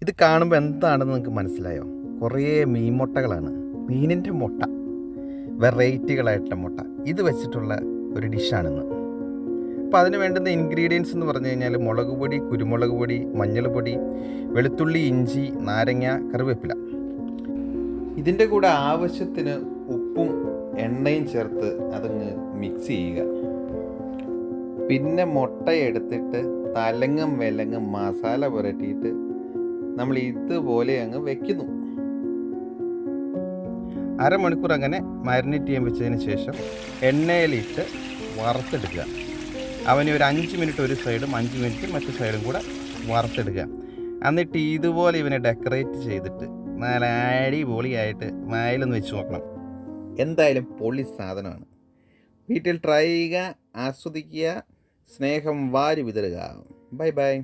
ഇത് കാണുമ്പോൾ എന്താണെന്ന് നിങ്ങൾക്ക് മനസ്സിലായോ? കുറേ മീൻ മുട്ടകളാണ്. മീനിൻ്റെ മുട്ട, വെറൈറ്റികളായിട്ടുള്ള മുട്ട, ഇത് വെച്ചിട്ടുള്ള ഒരു ഡിഷാണിന്ന്. അപ്പോൾ അതിന് വേണ്ടുന്ന ഇൻഗ്രീഡിയൻസ് എന്ന് പറഞ്ഞു കഴിഞ്ഞാൽ മുളക് പൊടി, കുരുമുളക് പൊടി, മഞ്ഞൾ പൊടി, വെളുത്തുള്ളി, ഇഞ്ചി, നാരങ്ങ, കറിവേപ്പില. ഇതിൻ്റെ കൂടെ ആവശ്യത്തിന് ഉപ്പും എണ്ണയും ചേർത്ത് അതങ്ങ് മിക്സ് ചെയ്യുക. പിന്നെ മുട്ട എടുത്തിട്ട് തലങ്ങും വിലങ്ങും മസാല പുരട്ടിയിട്ട് നമ്മൾ ഇതുപോലെ അങ്ങ് വെക്കുന്നു. അരമണിക്കൂർ അങ്ങനെ മാരിനേറ്റ് ചെയ്യാൻ വെച്ചതിന് ശേഷം എണ്ണയിലിട്ട് വറുത്തെടുക്കുക. അവന് ഒരു 5 മിനിറ്റ് ഒരു സൈഡും 5 മിനിറ്റ് മറ്റു സൈഡും കൂടെ വറുത്തെടുക്കുക. എന്നിട്ട് ഇതുപോലെ ഇവനെ ഡെക്കറേറ്റ് ചെയ്തിട്ട് നല്ല അടിപൊളിയായിട്ട് വായിലൊന്ന് വെച്ച് നോക്കണം. എന്തായാലും പൊളി സാധനമാണ്. വീട്ടിൽ ട്രൈ ചെയ്യുക, ആസ്വദിക്കുക, സ്നേഹം വാരി വിതറുക. Bye bye.